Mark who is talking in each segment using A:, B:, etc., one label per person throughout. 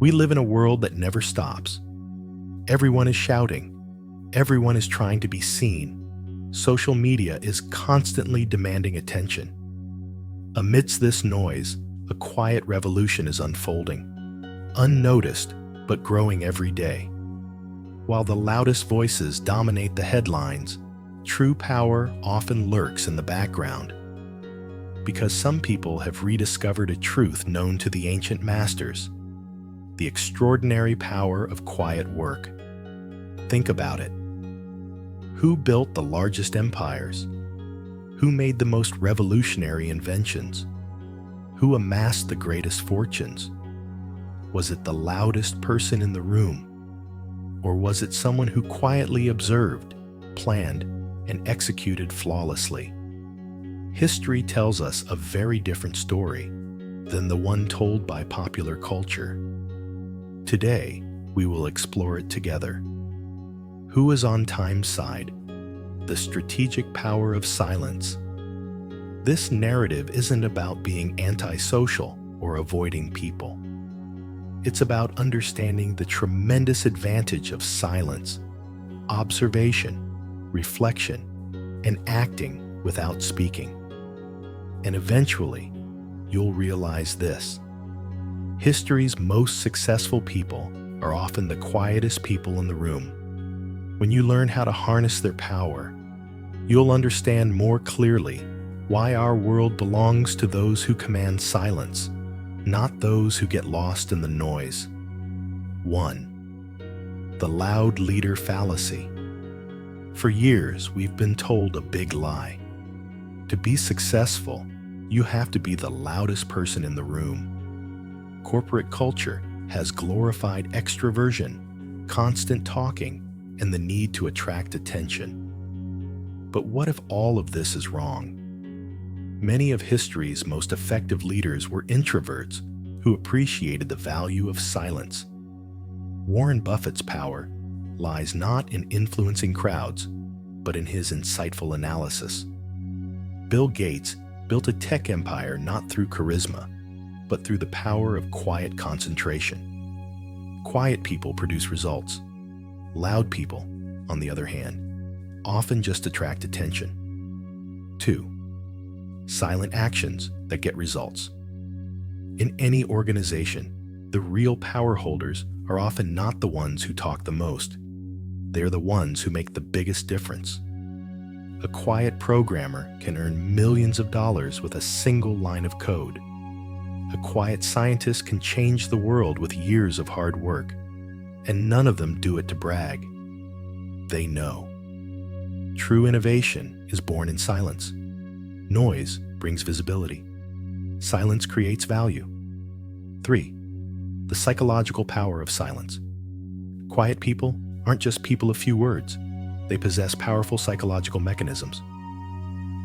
A: We live in a world that never stops. Everyone is shouting. Everyone is trying to be seen. Social media is constantly demanding attention. Amidst this noise, a quiet revolution is unfolding, unnoticed but growing every day. While the loudest voices dominate the headlines, true power often lurks in the background. Because some people have rediscovered a truth known to the ancient masters: the extraordinary power of quiet work. Think about it. Who built the largest empires? Who made the most revolutionary inventions? Who amassed the greatest fortunes? Was it the loudest person in the room? Or was it someone who quietly observed, planned, and executed flawlessly? History tells us a very different story than the one told by popular culture. Today, we will explore it together. Who is on time's side? The strategic power of silence. This narrative isn't about being antisocial or avoiding people. It's about understanding the tremendous advantage of silence, observation, reflection, and acting without speaking. And eventually, you'll realize this: history's most successful people are often the quietest people in the room. When you learn how to harness their power, you'll understand more clearly why our world belongs to those who command silence, not those who get lost in the noise. 1. The loud leader fallacy. For years, we've been told a big lie. To be successful, you have to be the loudest person in the room. Corporate culture has glorified extroversion, constant talking, and the need to attract attention. But what if all of this is wrong? Many of history's most effective leaders were introverts who appreciated the value of silence. Warren Buffett's power lies not in influencing crowds, but in his insightful analysis. Bill Gates built a tech empire not through charisma, but through the power of quiet concentration. Quiet people produce results. Loud people, on the other hand, often just attract attention. 2. Silent actions that get results. In any organization, the real power holders are often not the ones who talk the most. They're the ones who make the biggest difference. A quiet programmer can earn millions of dollars with a single line of code. A quiet scientist can change the world with years of hard work, and none of them do it to brag. They know. True innovation is born in silence. Noise brings visibility. Silence creates value. 3. The psychological power of silence. Quiet people aren't just people of few words. They possess powerful psychological mechanisms.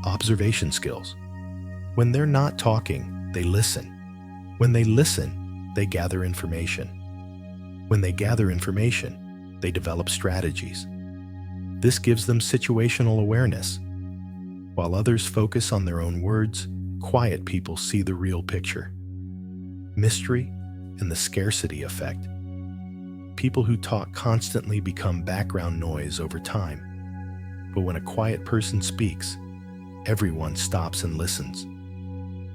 A: Observation skills. When they're not talking, they listen. When they listen, they gather information. When they gather information, they develop strategies. This gives them situational awareness. While others focus on their own words, quiet people see the real picture. Mystery and the scarcity effect. People who talk constantly become background noise over time. But when a quiet person speaks, everyone stops and listens.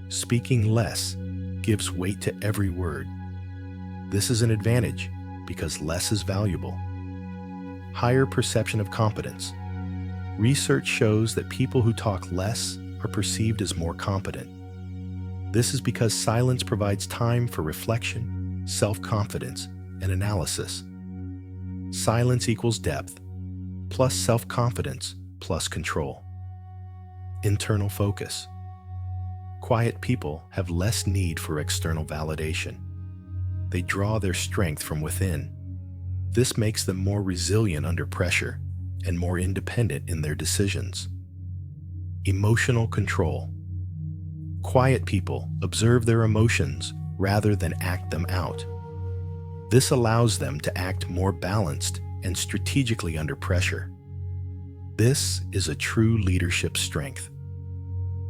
A: Speaking less gives weight to every word. This is an advantage because less is valuable. Higher perception of competence. Research shows that people who talk less are perceived as more competent. This is because silence provides time for reflection, self-confidence, and analysis. Silence equals depth, plus self-confidence, plus control. Internal focus. Quiet people have less need for external validation. They draw their strength from within. This makes them more resilient under pressure and more independent in their decisions. Emotional control. Quiet people observe their emotions rather than act them out. This allows them to act more balanced and strategically under pressure. This is a true leadership strength,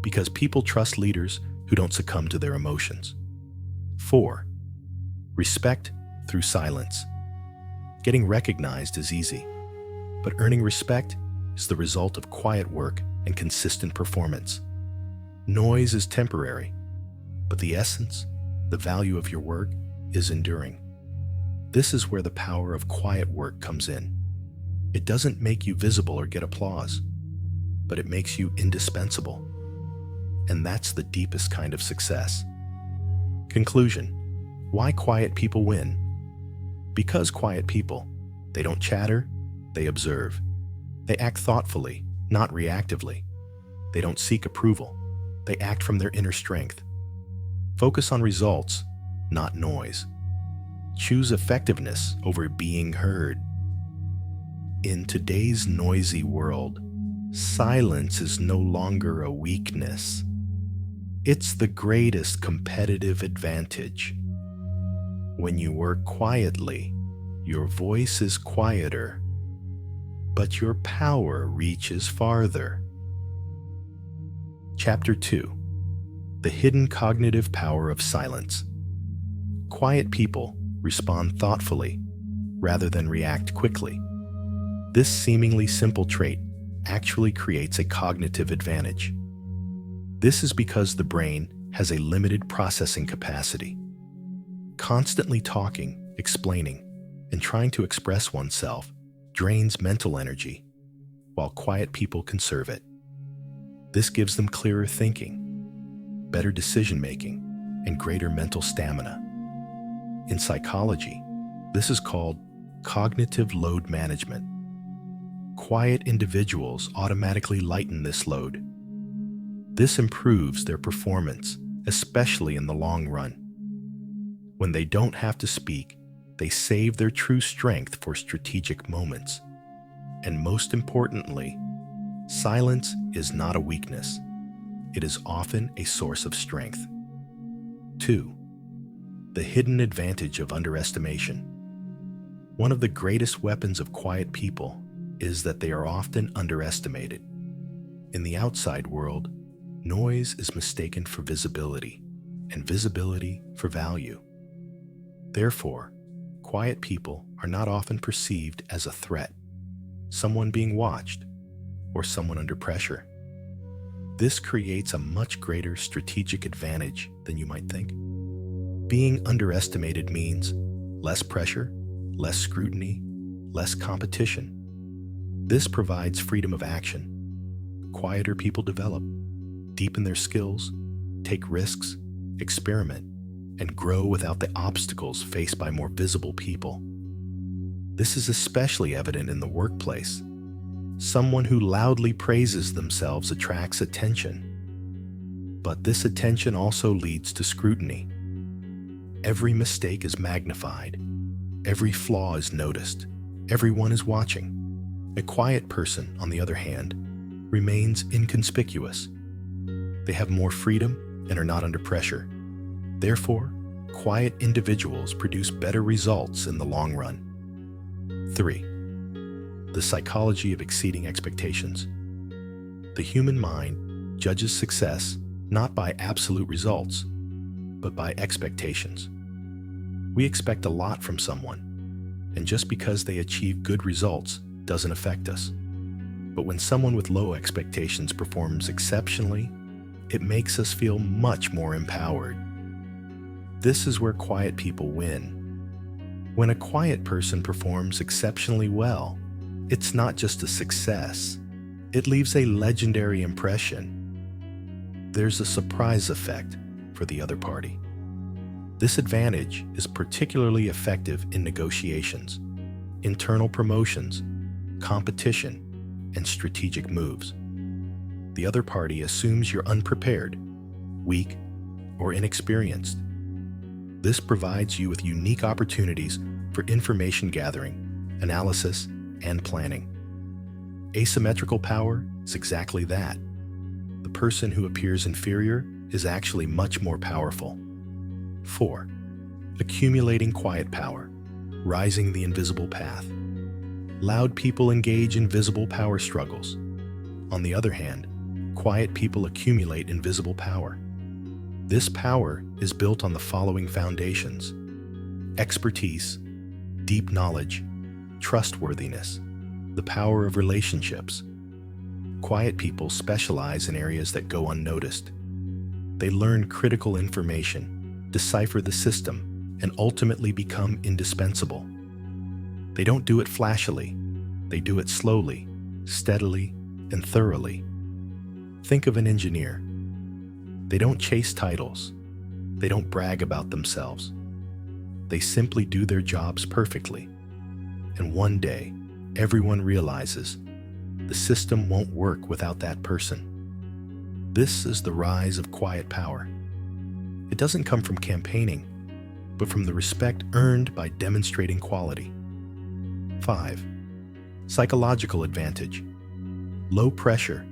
A: because people trust leaders who don't succumb to their emotions. 4. Respect through silence. Getting recognized is easy, but earning respect is the result of quiet work and consistent performance. Noise is temporary, but the essence, the value of your work, is enduring. This is where the power of quiet work comes in. It doesn't make you visible or get applause, but it makes you indispensable. And that's the deepest kind of success. Conclusion: why quiet people win? Because quiet people, they don't chatter, they observe. They act thoughtfully, not reactively. They don't seek approval. They act from their inner strength. Focus on results, not noise. Choose effectiveness over being heard. In today's noisy world, silence is no longer a weakness. It's the greatest competitive advantage. When you work quietly, your voice is quieter, but your power reaches farther. Chapter 2: The Hidden Cognitive Power of Silence. Quiet people respond thoughtfully rather than react quickly. This seemingly simple trait actually creates a cognitive advantage. This is because the brain has a limited processing capacity. Constantly talking, explaining, and trying to express oneself drains mental energy, while quiet people conserve it. This gives them clearer thinking, better decision-making, and greater mental stamina. In psychology, this is called cognitive load management. Quiet individuals automatically lighten this load. This improves their performance, especially in the long run. When they don't have to speak, they save their true strength for strategic moments. And most importantly, silence is not a weakness. It is often a source of strength. 2. The hidden advantage of underestimation. One of the greatest weapons of quiet people is that they are often underestimated. In the outside world, noise is mistaken for visibility, and visibility for value. Therefore, quiet people are not often perceived as a threat, someone being watched, or someone under pressure. This creates a much greater strategic advantage than you might think. Being underestimated means less pressure, less scrutiny, less competition. This provides freedom of action. Quieter people develop, deepen their skills, take risks, experiment, and grow without the obstacles faced by more visible people. This is especially evident in the workplace. Someone who loudly praises themselves attracts attention. But this attention also leads to scrutiny. Every mistake is magnified. Every flaw is noticed. Everyone is watching. A quiet person, on the other hand, remains inconspicuous. They have more freedom and are not under pressure. Therefore, quiet individuals produce better results in the long run. 3. The psychology of exceeding expectations. The human mind judges success not by absolute results, but by expectations. We expect a lot from someone, and just because they achieve good results doesn't affect us. But when someone with low expectations performs exceptionally, it makes us feel much more empowered. This is where quiet people win. When a quiet person performs exceptionally well, it's not just a success. It leaves a legendary impression. There's a surprise effect for the other party. This advantage is particularly effective in negotiations, internal promotions, competition, and strategic moves. The other party assumes you're unprepared, weak, or inexperienced. This provides you with unique opportunities for information gathering, analysis, and planning. Asymmetrical power is exactly that. The person who appears inferior is actually much more powerful. 4. Accumulating quiet power, rising the invisible path. Loud people engage in visible power struggles. On the other hand, quiet people accumulate invisible power. This power is built on the following foundations: expertise, deep knowledge, trustworthiness, the power of relationships. Quiet people specialize in areas that go unnoticed. They learn critical information, decipher the system, and ultimately become indispensable. They don't do it flashily. They do it slowly, steadily, and thoroughly. Think of an engineer. They don't chase titles. They don't brag about themselves. They simply do their jobs perfectly. And one day, everyone realizes the system won't work without that person. This is the rise of quiet power. It doesn't come from campaigning, but from the respect earned by demonstrating quality. 5. Psychological advantage. Low pressure,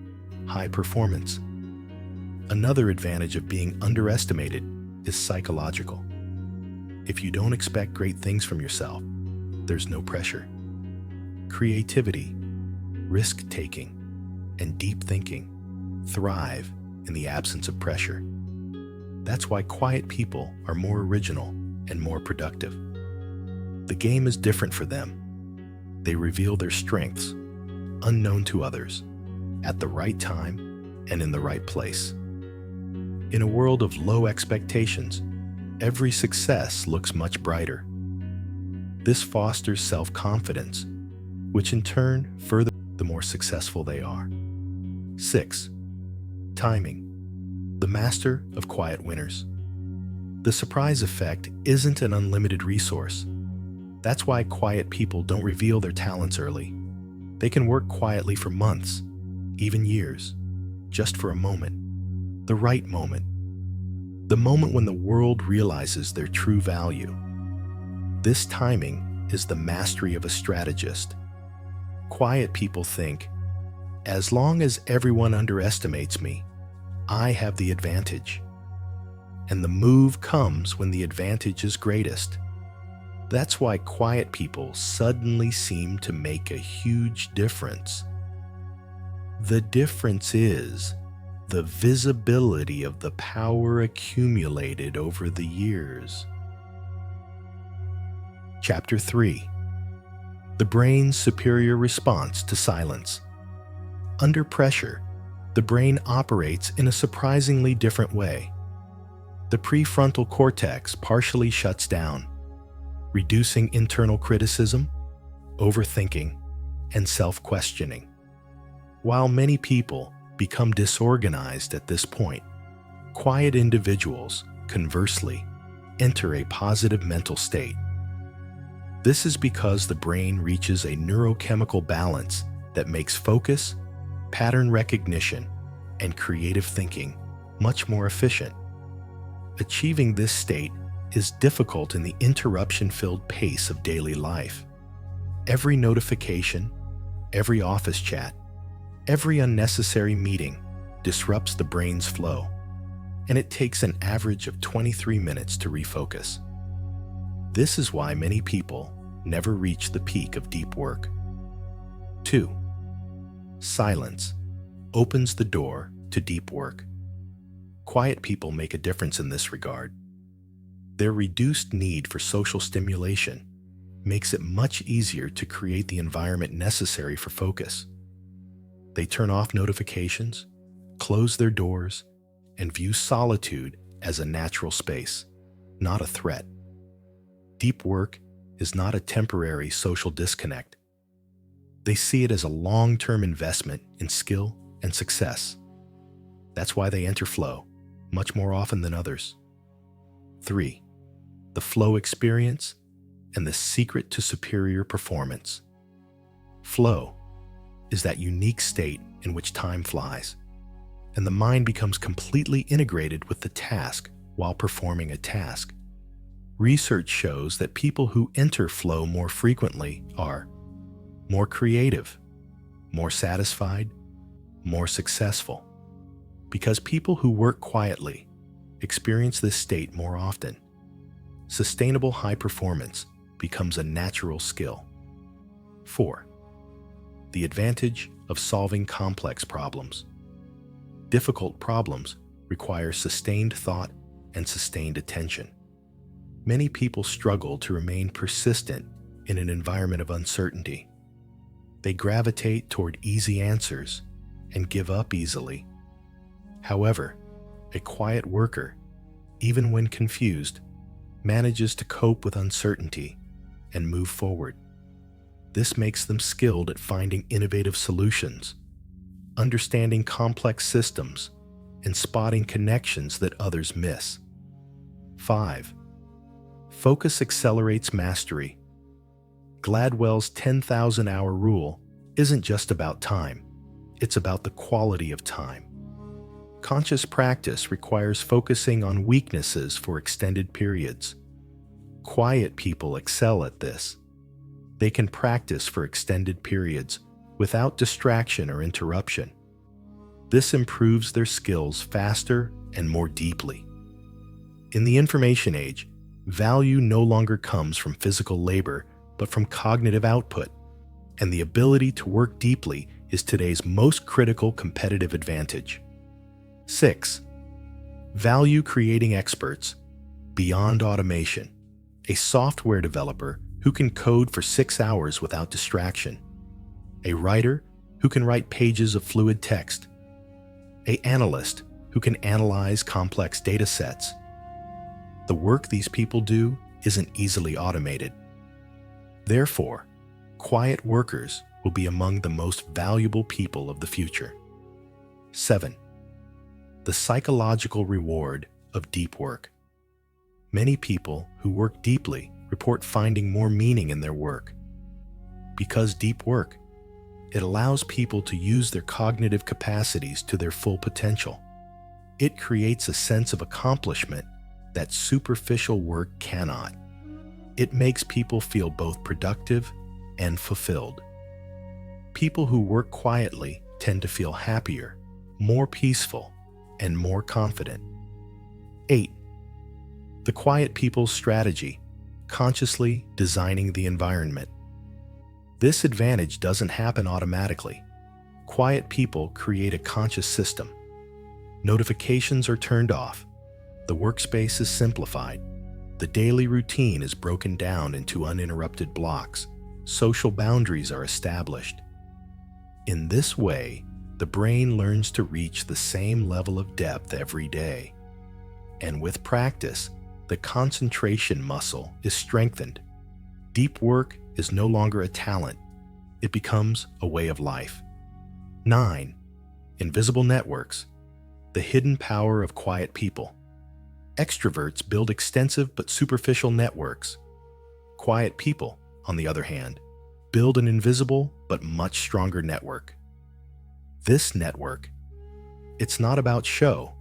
A: high performance. Another advantage of being underestimated is psychological. If you don't expect great things from yourself, there's no pressure. Creativity, risk-taking, and deep thinking thrive in the absence of pressure. That's why quiet people are more original and more productive. The game is different for them. They reveal their strengths, unknown to others, at the right time and in the right place. In a world of low expectations, every success looks much brighter. This fosters self-confidence, which in turn further the more successful they are. 6. Timing. The master of quiet winners. The surprise effect isn't an unlimited resource. That's why quiet people don't reveal their talents early. They can work quietly for months, even years, just for a moment. The right moment. The moment when the world realizes their true value. This timing is the mastery of a strategist. Quiet people think, as long as everyone underestimates me, I have the advantage. And the move comes when the advantage is greatest. That's why quiet people suddenly seem to make a huge difference. The difference is the visibility of the power accumulated over the years. Chapter 3. The brain's superior response to silence. Under pressure, the brain operates in a surprisingly different way. The prefrontal cortex partially shuts down, reducing internal criticism, overthinking, and self-questioning. While many people become disorganized at this point, quiet individuals, conversely, enter a positive mental state. This is because the brain reaches a neurochemical balance that makes focus, pattern recognition, and creative thinking much more efficient. Achieving this state is difficult in the interruption-filled pace of daily life. Every notification, every office chat, every unnecessary meeting disrupts the brain's flow, and it takes an average of 23 minutes to refocus. This is why many people never reach the peak of deep work. 2. Silence opens the door to deep work. Quiet people make a difference in this regard. Their reduced need for social stimulation makes it much easier to create the environment necessary for focus. They turn off notifications, close their doors, and view solitude as a natural space, not a threat. Deep work is not a temporary social disconnect. They see it as a long-term investment in skill and success. That's why they enter flow much more often than others. 3. The flow experience and the secret to superior performance. Flow is that unique state in which time flies, and the mind becomes completely integrated with the task while performing a task. Research shows that people who enter flow more frequently are more creative, more satisfied, more successful. Because people who work quietly experience this state more often. Sustainable high performance becomes a natural skill. 4. The advantage of solving complex problems. Difficult problems require sustained thought and sustained attention. Many people struggle to remain persistent in an environment of uncertainty. They gravitate toward easy answers and give up easily. However, a quiet worker, even when confused, manages to cope with uncertainty and move forward. This makes them skilled at finding innovative solutions, understanding complex systems, and spotting connections that others miss. 5. Focus accelerates mastery. Gladwell's 10,000-hour rule isn't just about time, it's about the quality of time. Conscious practice requires focusing on weaknesses for extended periods. Quiet people excel at this. They can practice for extended periods without distraction or interruption. This improves their skills faster and more deeply. In the information age, value no longer comes from physical labor, but from cognitive output, and the ability to work deeply is today's most critical competitive advantage. 6. Value-creating experts. Beyond automation, a software developer who can code for 6 hours without distraction, a writer who can write pages of fluid text, an analyst who can analyze complex data sets. The work these people do isn't easily automated. Therefore, quiet workers will be among the most valuable people of the future. 7. The psychological reward of deep work. Many people who work deeply report finding more meaning in their work. Because deep work, it allows people to use their cognitive capacities to their full potential. It creates a sense of accomplishment that superficial work cannot. It makes people feel both productive and fulfilled. People who work quietly tend to feel happier, more peaceful, and more confident. 8. The quiet people's strategy, consciously designing the environment. This advantage doesn't happen automatically. Quiet people create a conscious system. Notifications are turned off. The workspace is simplified. The daily routine is broken down into uninterrupted blocks. Social boundaries are established. In this way, the brain learns to reach the same level of depth every day. And with practice, the concentration muscle is strengthened. Deep work is no longer a talent. It becomes a way of life. 9. Invisible networks. The hidden power of quiet people. Extroverts build extensive but superficial networks. Quiet people, on the other hand, build an invisible but much stronger network. This network, it's not about show,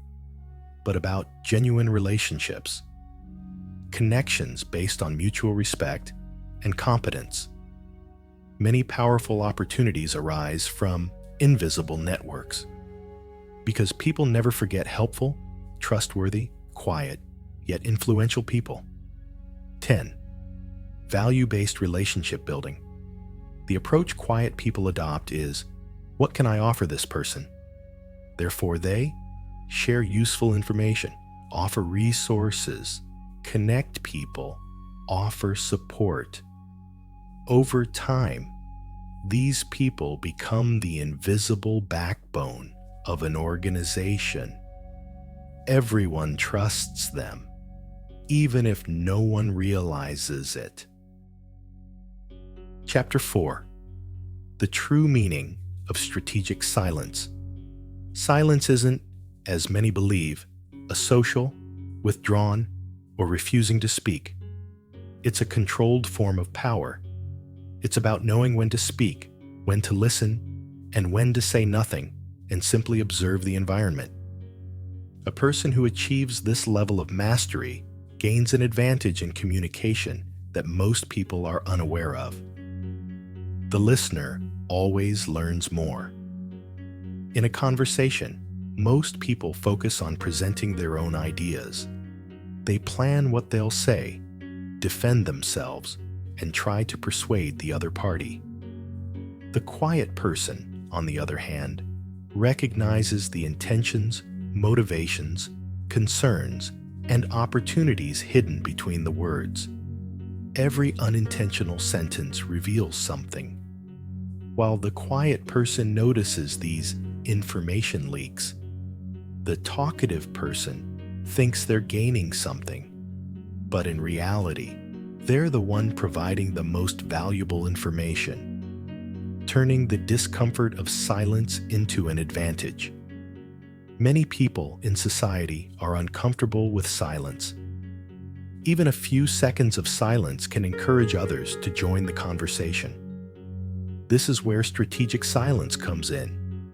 A: but about genuine relationships. Connections based on mutual respect and competence. Many powerful opportunities arise from invisible networks. Because people never forget helpful, trustworthy, quiet, yet influential people. 10. Value-based relationship building. The approach quiet people adopt is, what can I offer this person? Therefore, they share useful information, offer resources, connect people, offer support. Over time, these people become the invisible backbone of an organization. Everyone trusts them, even if no one realizes it. Chapter 4. The true meaning of strategic silence. Silence isn't, as many believe, a social, withdrawn, or refusing to speak. It's a controlled form of power. It's about knowing when to speak, when to listen, and when to say nothing and simply observe the environment. A person who achieves this level of mastery gains an advantage in communication that most people are unaware of. The listener always learns more. In a conversation, most people focus on presenting their own ideas. They plan what they'll say, defend themselves, and try to persuade the other party. The quiet person, on the other hand, recognizes the intentions, motivations, concerns, and opportunities hidden between the words. Every unintentional sentence reveals something. While the quiet person notices these information leaks, the talkative person thinks they're gaining something, but in reality, they're the one providing the most valuable information, turning the discomfort of silence into an advantage. Many people in society are uncomfortable with silence. Even a few seconds of silence can encourage others to join the conversation. This is where strategic silence comes in.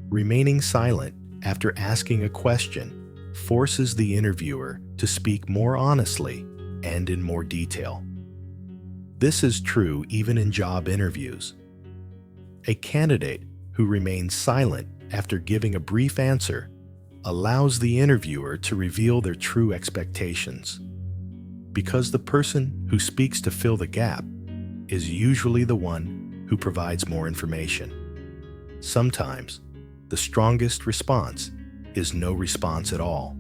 A: Remaining silent after asking a question forces the interviewer to speak more honestly and in more detail. This is true even in job interviews. A candidate who remains silent after giving a brief answer allows the interviewer to reveal their true expectations. Because the person who speaks to fill the gap is usually the one who provides more information. Sometimes, the strongest response is no response at all.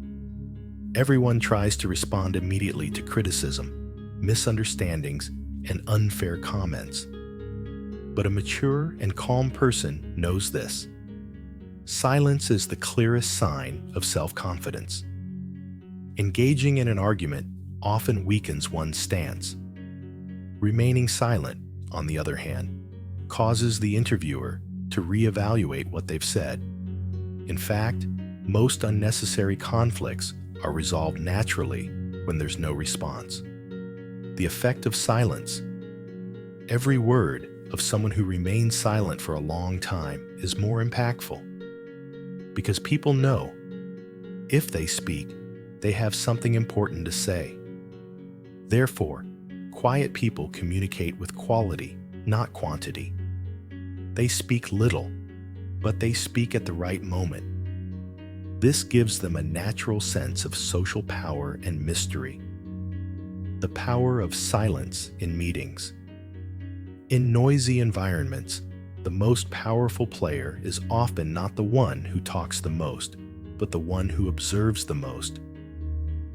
A: Everyone tries to respond immediately to criticism, misunderstandings, and unfair comments. But a mature and calm person knows this. Silence is the clearest sign of self-confidence. Engaging in an argument often weakens one's stance. Remaining silent, on the other hand, causes the interviewer to reevaluate what they've said. In fact, most unnecessary conflicts are resolved naturally when there's no response. The effect of silence. Every word of someone who remains silent for a long time is more impactful. Because people know, if they speak, they have something important to say. Therefore, quiet people communicate with quality, not quantity. They speak little, but they speak at the right moment. This gives them a natural sense of social power and mystery. The power of silence in meetings. In noisy environments, the most powerful player is often not the one who talks the most, but the one who observes the most.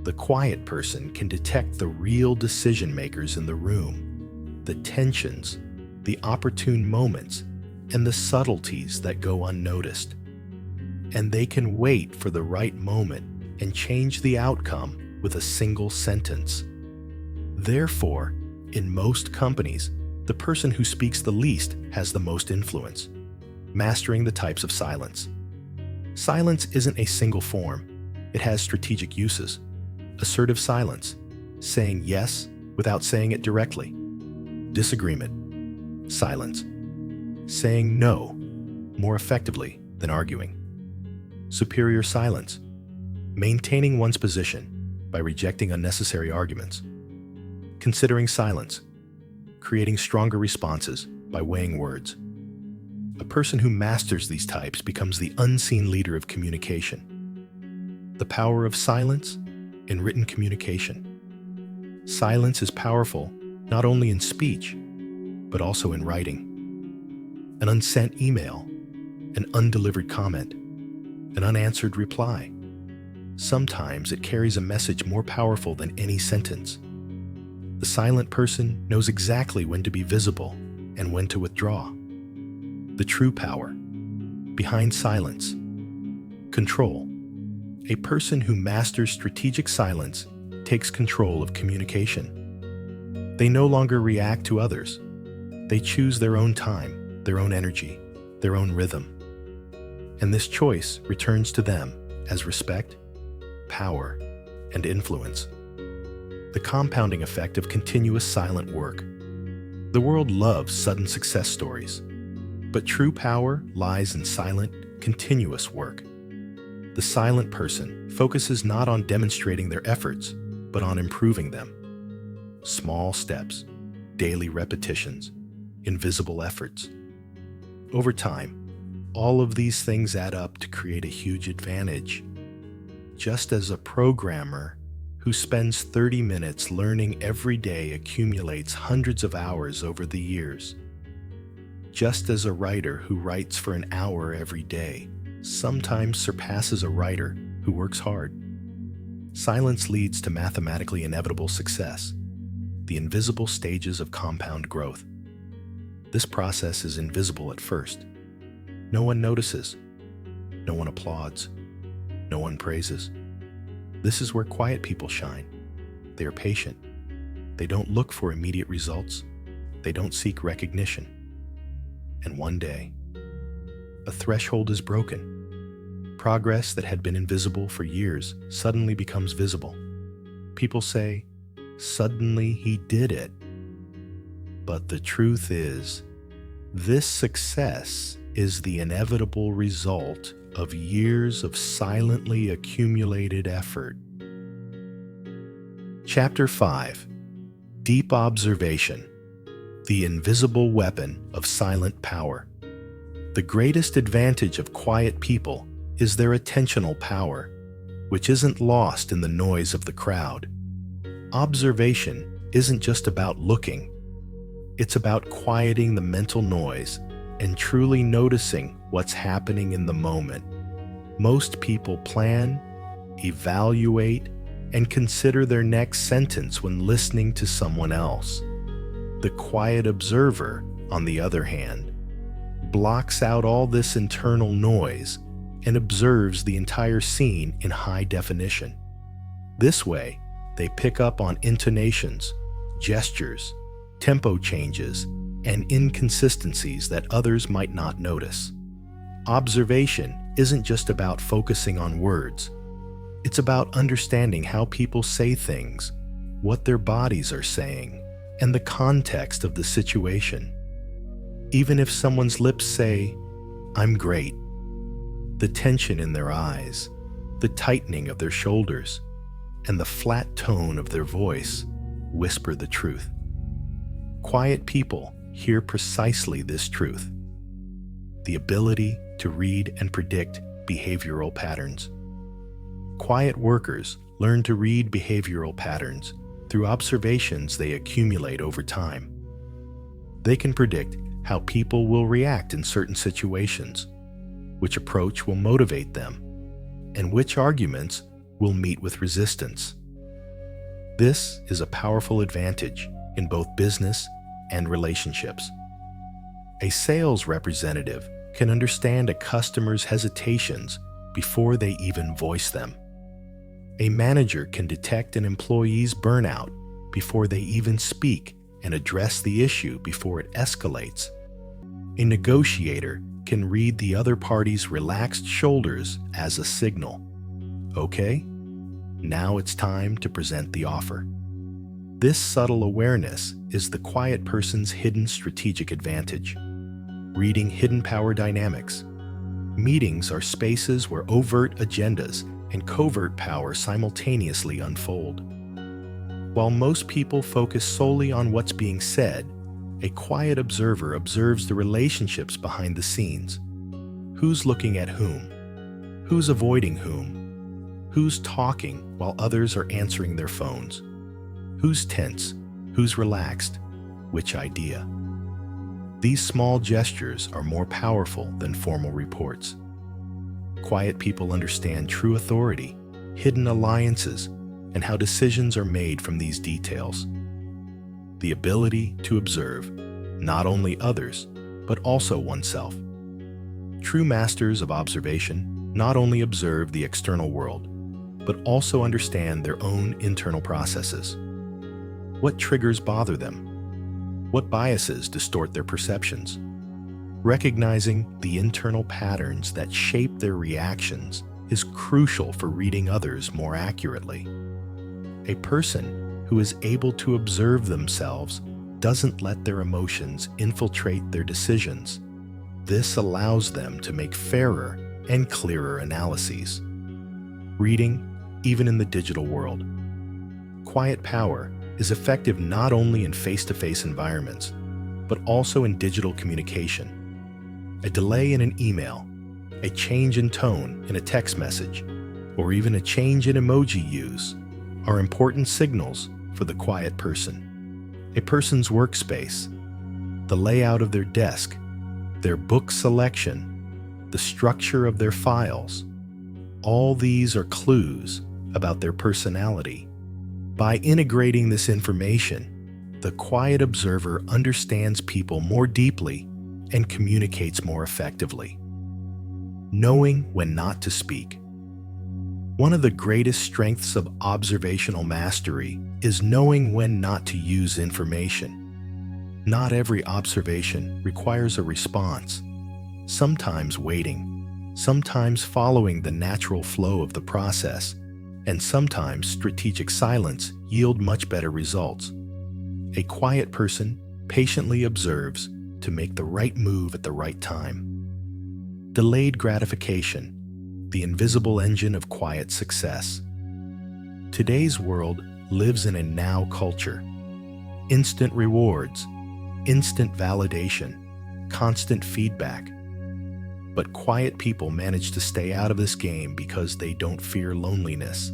A: The quiet person can detect the real decision makers in the room, the tensions, the opportune moments, and the subtleties that go unnoticed. And they can wait for the right moment and change the outcome with a single sentence. Therefore, in most companies, the person who speaks the least has the most influence. Mastering the types of silence. Silence isn't a single form. It has strategic uses. Assertive silence, saying yes without saying it directly. Disagreement. Silence, saying no more effectively than arguing. Superior silence, maintaining one's position by rejecting unnecessary arguments. Considering silence, creating stronger responses by weighing words. A person who masters these types becomes the unseen leader of communication. The power of silence in written communication. Silence is powerful not only in speech, but also in writing. An unsent email, an undelivered comment, an unanswered reply. Sometimes it carries a message more powerful than any sentence. The silent person knows exactly when to be visible and when to withdraw. The true power behind silence. Control. A person who masters strategic silence takes control of communication. They no longer react to others. They choose their own time, their own energy, their own rhythm. And this choice returns to them as respect, power, and influence. The compounding effect of continuous silent work. The world loves sudden success stories, but true power lies in silent, continuous work. The silent person focuses not on demonstrating their efforts, but on improving them. Small steps, daily repetitions, invisible efforts. Over time, all of these things add up to create a huge advantage. Just as a programmer who spends 30 minutes learning every day accumulates hundreds of hours over the years. Just as a writer who writes for an hour every day sometimes surpasses a writer who works hard. silence leads to mathematically inevitable success, the invisible stages of compound growth. This process is invisible at first. No one notices. No one applauds. No one praises. This is where quiet people shine. They are patient. They don't look for immediate results. They don't seek recognition. And one day, a threshold is broken. Progress that had been invisible for years suddenly becomes visible. People say, "Suddenly he did it." But the truth is, this success is the inevitable result of years of silently accumulated effort. Chapter 5. Deep Observation. The invisible weapon of silent power. The greatest advantage of quiet people is their attentional power, which isn't lost in the noise of the crowd. Observation isn't just about looking. It's about quieting the mental noise and truly noticing what's happening in the moment. Most people plan, evaluate, and consider their next sentence when listening to someone else. The quiet observer, on the other hand, blocks out all this internal noise and observes the entire scene in high definition. This way, they pick up on intonations, gestures, tempo changes, and inconsistencies that others might not notice. Observation isn't just about focusing on words. It's about understanding how people say things, what their bodies are saying, and the context of the situation. Even if someone's lips say, "I'm great," the tension in their eyes, the tightening of their shoulders, and the flat tone of their voice whisper the truth. Quiet people hear precisely this truth: the ability to read and predict behavioral patterns. Quiet workers learn to read behavioral patterns through observations they accumulate over time. They can predict how people will react in certain situations, which approach will motivate them, and which arguments will meet with resistance. This is a powerful advantage in both business and relationships. A sales representative can understand a customer's hesitations before they even voice them. A manager can detect an employee's burnout before they even speak and address the issue before it escalates. A negotiator can read the other party's relaxed shoulders as a signal. Okay, now it's time to present the offer. This subtle awareness is the quiet person's hidden strategic advantage. Reading hidden power dynamics. Meetings are spaces where overt agendas and covert power simultaneously unfold. While most people focus solely on what's being said, a quiet observer observes the relationships behind the scenes. Who's looking at whom? Who's avoiding whom? Who's talking while others are answering their phones? Who's tense? Who's relaxed? Which idea? These small gestures are more powerful than formal reports. Quiet people understand true authority, hidden alliances, and how decisions are made from these details. The ability to observe not only others, but also oneself. True masters of observation not only observe the external world, but also understand their own internal processes. What triggers bother them? What biases distort their perceptions? Recognizing the internal patterns that shape their reactions is crucial for reading others more accurately. A person who is able to observe themselves doesn't let their emotions infiltrate their decisions. This allows them to make fairer and clearer analyses. Reading, even in the digital world. Quiet power is effective not only in face-to-face environments, but also in digital communication. A delay in an email, a change in tone in a text message, or even a change in emoji use are important signals for the quiet person. A person's workspace, the layout of their desk, their book selection, the structure of their files, all these are clues about their personality. By integrating this information, the quiet observer understands people more deeply and communicates more effectively. Knowing when not to speak. One of the greatest strengths of observational mastery is knowing when not to use information. Not every observation requires a response. Sometimes waiting, sometimes following the natural flow of the process, and sometimes strategic silence yield much better results. A quiet person patiently observes to make the right move at the right time. Delayed gratification, the invisible engine of quiet success. Today's world lives in a now culture. Instant rewards, instant validation, constant feedback. But quiet people manage to stay out of this game because they don't fear loneliness.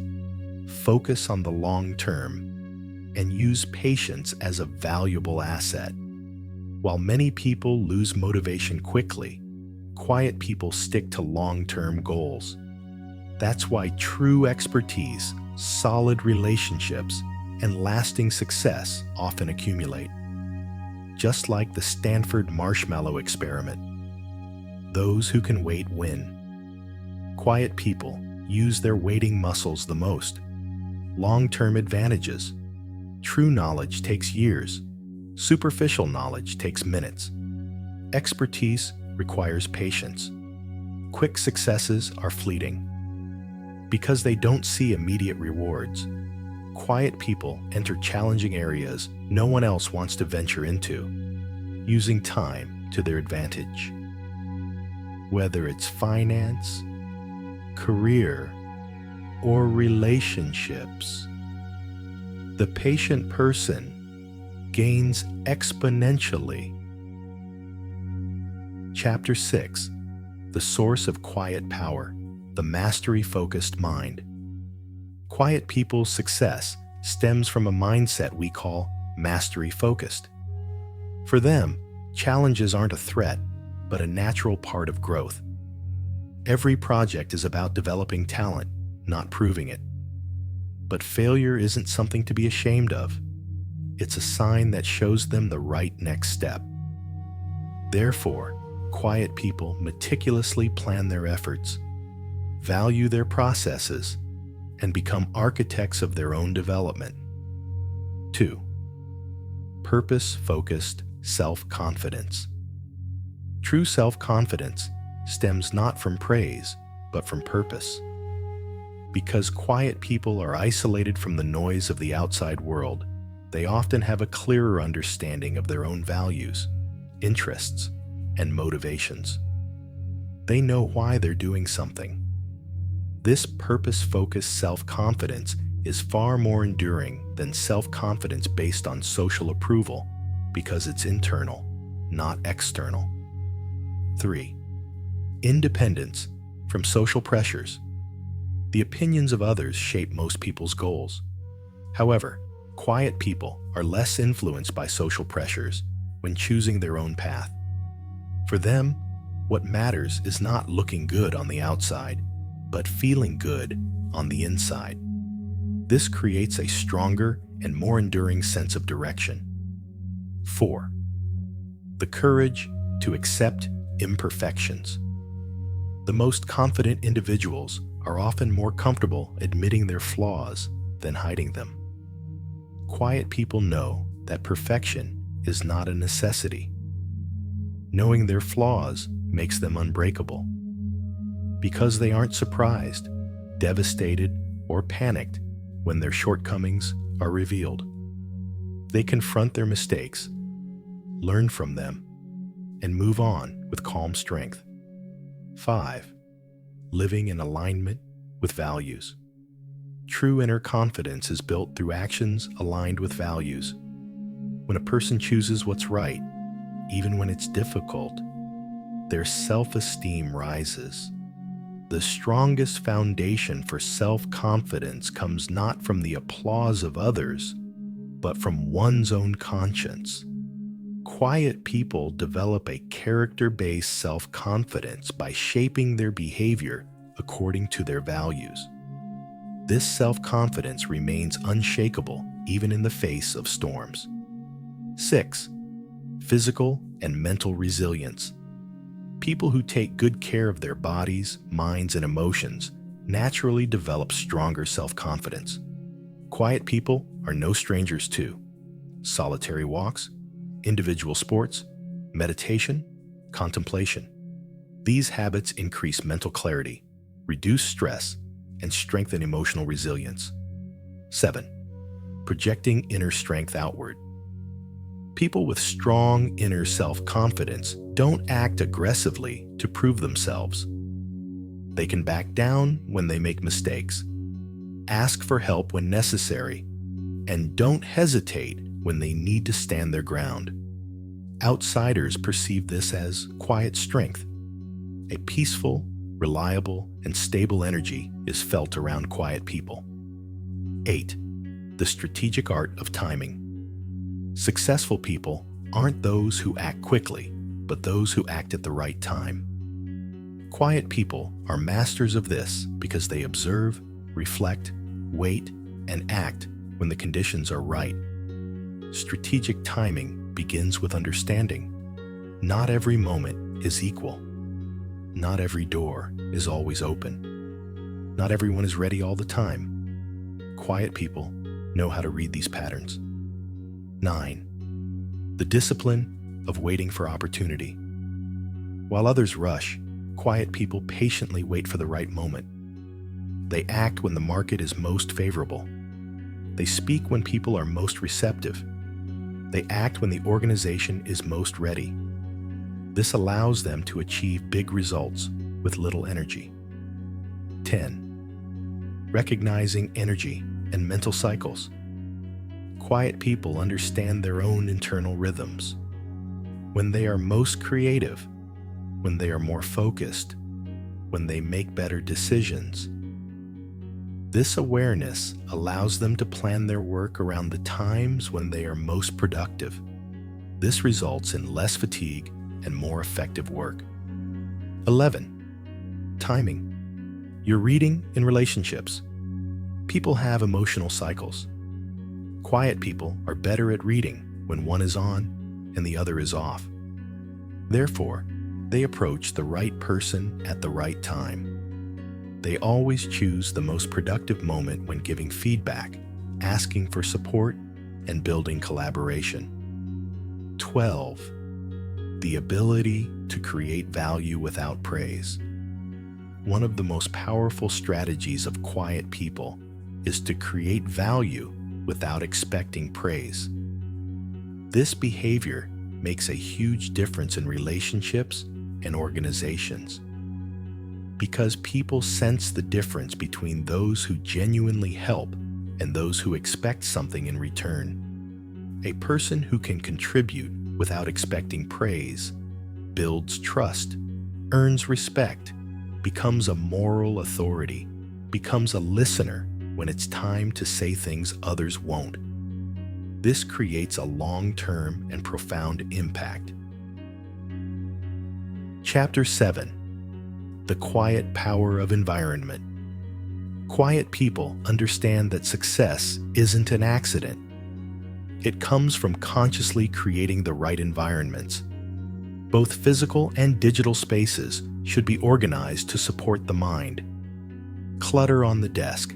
A: Focus on the long term and use patience as a valuable asset. While many people lose motivation quickly, quiet people stick to long-term goals. That's why true expertise, solid relationships, and lasting success often accumulate. Just like the Stanford marshmallow experiment, those who can wait win. Quiet people use their waiting muscles the most. Long-term advantages. True knowledge takes years. Superficial knowledge takes minutes. Expertise requires patience. Quick successes are fleeting. Because they don't see immediate rewards, quiet people enter challenging areas no one else wants to venture into, using time to their advantage. Whether it's finance, career, or relationships, the patient person gains exponentially. Chapter 6. The Source of Quiet Power, the Mastery-Focused Mind. Quiet people's success stems from a mindset we call mastery-focused. For them, challenges aren't a threat, but a natural part of growth. Every project is about developing talent, not proving it. But failure isn't something to be ashamed of. It's a sign that shows them the right next step. Therefore, quiet people meticulously plan their efforts, value their processes, and become architects of their own development. 2. Purpose-focused self-confidence. True self-confidence stems not from praise, but from purpose. Because quiet people are isolated from the noise of the outside world, they often have a clearer understanding of their own values, interests, and motivations. They know why they're doing something. This purpose-focused self-confidence is far more enduring than self-confidence based on social approval because it's internal, not external. 3. Independence from social pressures. The opinions of others shape most people's goals. However, quiet people are less influenced by social pressures when choosing their own path. For them, what matters is not looking good on the outside, but feeling good on the inside. This creates a stronger and more enduring sense of direction. 4. The courage to accept imperfections. The most confident individuals are often more comfortable admitting their flaws than hiding them. Quiet people know that perfection is not a necessity. Knowing their flaws makes them unbreakable. Because they aren't surprised, devastated, or panicked when their shortcomings are revealed. They confront their mistakes, learn from them, and move on with calm strength. 5. Living in alignment with values. True inner confidence is built through actions aligned with values. When a person chooses what's right, even when it's difficult, their self-esteem rises. The strongest foundation for self-confidence comes not from the applause of others, but from one's own conscience. Quiet people develop a character-based self-confidence by shaping their behavior according to their values. This self-confidence remains unshakable even in the face of storms. 6. Physical and mental resilience. People who take good care of their bodies, minds, and emotions naturally develop stronger self-confidence. Quiet people are no strangers to solitary walks, individual sports, meditation, contemplation. These habits increase mental clarity, reduce stress, and strengthen emotional resilience. 7. Projecting inner strength outward. People with strong inner self-confidence don't act aggressively to prove themselves. They can back down when they make mistakes, ask for help when necessary, and don't hesitate when they need to stand their ground. Outsiders perceive this as quiet strength. A peaceful, reliable, and stable energy is felt around quiet people. 8. The strategic art of timing. Successful people aren't those who act quickly, but those who act at the right time. Quiet people are masters of this because they observe, reflect, wait, and act when the conditions are right. Strategic timing begins with understanding. Not every moment is equal. Not every door is always open. Not everyone is ready all the time. Quiet people know how to read these patterns. 9. The discipline of waiting for opportunity. While others rush, quiet people patiently wait for the right moment. They act when the market is most favorable. They speak when people are most receptive. They act when the organization is most ready. This allows them to achieve big results with little energy. 10. Recognizing energy and mental cycles. Quiet people understand their own internal rhythms. When they are most creative, when they are more focused, when they make better decisions. This awareness allows them to plan their work around the times when they are most productive. This results in less fatigue and more effective work. 11. Timing. You're reading in relationships. People have emotional cycles. Quiet people are better at reading when one is on and the other is off. Therefore, they approach the right person at the right time. They always choose the most productive moment when giving feedback, asking for support, and building collaboration. 12. The ability to create value without praise. One of the most powerful strategies of quiet people is to create value without expecting praise. This behavior makes a huge difference in relationships and organizations. Because people sense the difference between those who genuinely help and those who expect something in return. A person who can contribute without expecting praise builds trust, earns respect, becomes a moral authority, becomes a listener when it's time to say things others won't. This creates a long-term and profound impact. Chapter 7. The quiet power of environment. Quiet people understand that success isn't an accident. It comes from consciously creating the right environments. Both physical and digital spaces should be organized to support the mind. Clutter on the desk,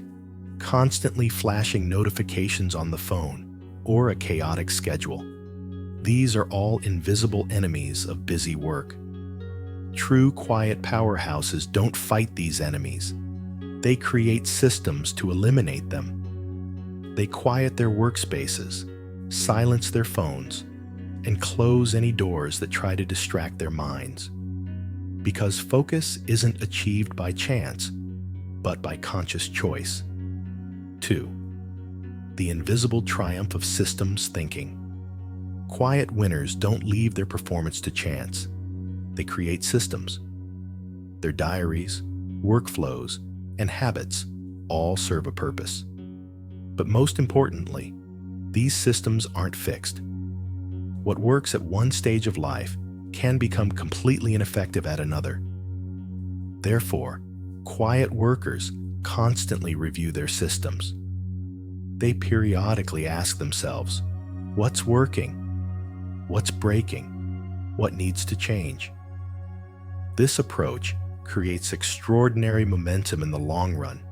A: constantly flashing notifications on the phone, or a chaotic schedule. These are all invisible enemies of busy work. True quiet powerhouses don't fight these enemies. They create systems to eliminate them. They quiet their workspaces, silence their phones, and close any doors that try to distract their minds. Because focus isn't achieved by chance, but by conscious choice. 2. The invisible triumph of systems thinking. Quiet winners don't leave their performance to chance. They create systems. Their diaries, workflows, and habits all serve a purpose. But most importantly, these systems aren't fixed. What works at one stage of life can become completely ineffective at another. Therefore, quiet workers constantly review their systems. They periodically ask themselves, what's working? What's breaking? What needs to change? This approach creates extraordinary momentum in the long run.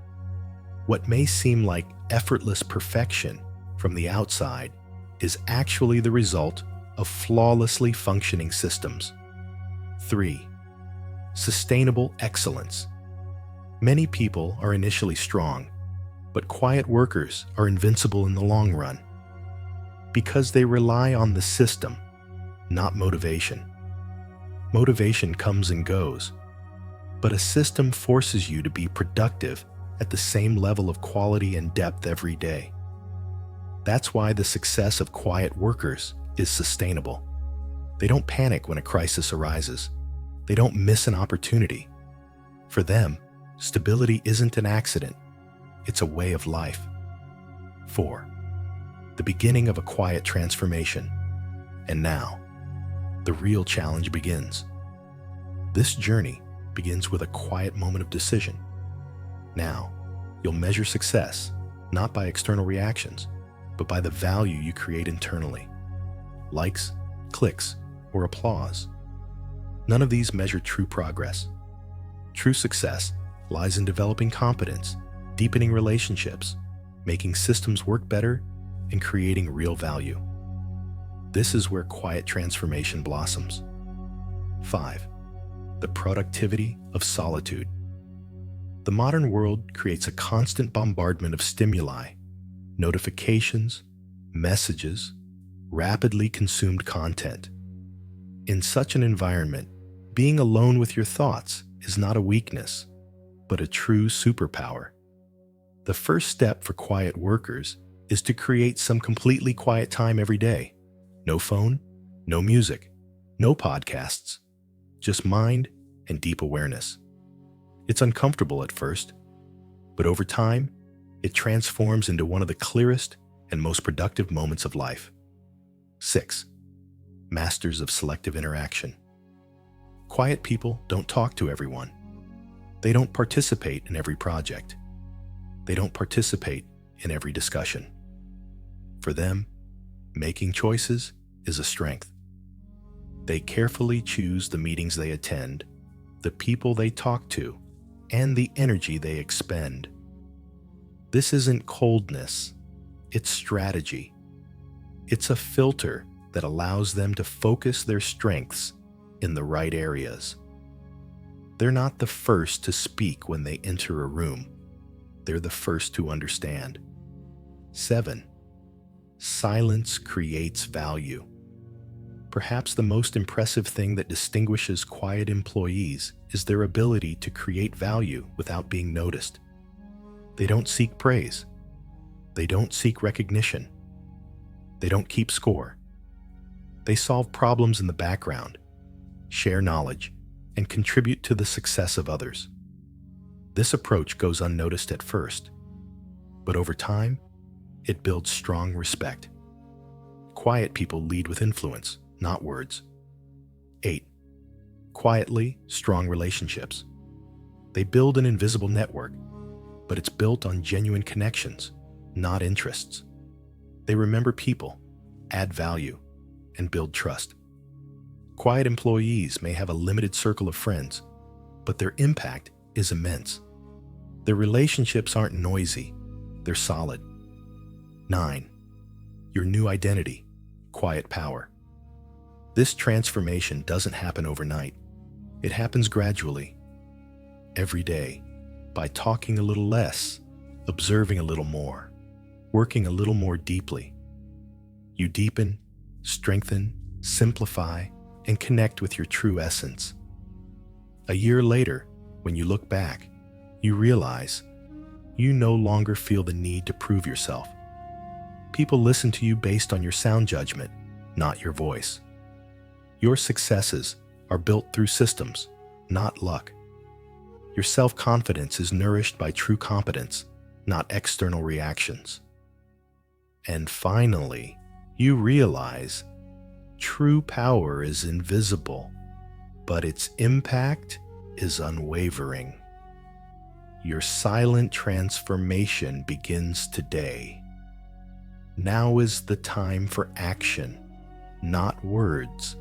A: What may seem like effortless perfection from the outside is actually the result of flawlessly functioning systems. 3. Sustainable excellence. Many people are initially strong, but quiet workers are invincible in the long run because they rely on the system, not motivation. Motivation comes and goes, but a system forces you to be productive at the same level of quality and depth every day. That's why the success of quiet workers is sustainable. They don't panic when a crisis arises. They don't miss an opportunity. For them, stability isn't an accident. It's a way of life. 4. The beginning of a quiet transformation. And now, the real challenge begins. This journey begins with a quiet moment of decision. Now, you'll measure success not by external reactions, but by the value you create internally. Likes, clicks, or applause. None of these measure true progress. True success lies in developing competence, deepening relationships, making systems work better, and creating real value. This is where quiet transformation blossoms. 5. The productivity of solitude. The modern world creates a constant bombardment of stimuli, notifications, messages, rapidly consumed content. In such an environment, being alone with your thoughts is not a weakness, but a true superpower. The first step for quiet workers is to create some completely quiet time every day. No phone, no music, no podcasts, just mind and deep awareness. It's uncomfortable at first, but over time, it transforms into one of the clearest and most productive moments of life. 6. Masters of selective interaction. Quiet people don't talk to everyone. They don't participate in every project. They don't participate in every discussion. For them, making choices is a strength. They carefully choose the meetings they attend, the people they talk to, and the energy they expend. This isn't coldness, it's strategy. It's a filter that allows them to focus their strengths in the right areas. They're not the first to speak when they enter a room. They're the first to understand. 7. Silence creates value. Perhaps the most impressive thing that distinguishes quiet employees is their ability to create value without being noticed. They don't seek praise. They don't seek recognition. They don't keep score. They solve problems in the background, share knowledge, and contribute to the success of others. This approach goes unnoticed at first, but over time, it builds strong respect. Quiet people lead with influence, not words. 8. Quietly, strong relationships. They build an invisible network, but it's built on genuine connections, not interests. They remember people, add value, and build trust. Quiet employees may have a limited circle of friends, but their impact is immense. Their relationships aren't noisy, they're solid. 9. Your new identity, quiet power. This transformation doesn't happen overnight. It happens gradually, every day, by talking a little less, observing a little more, working a little more deeply. You deepen, strengthen, simplify, and connect with your true essence. A year later, when you look back, you realize you no longer feel the need to prove yourself. People listen to you based on your sound judgment, not your voice. Your successes are built through systems, not luck. Your self-confidence is nourished by true competence, not external reactions. And finally, you realize true power is invisible, but its impact is unwavering. Your silent transformation begins today. Now is the time for action, not words,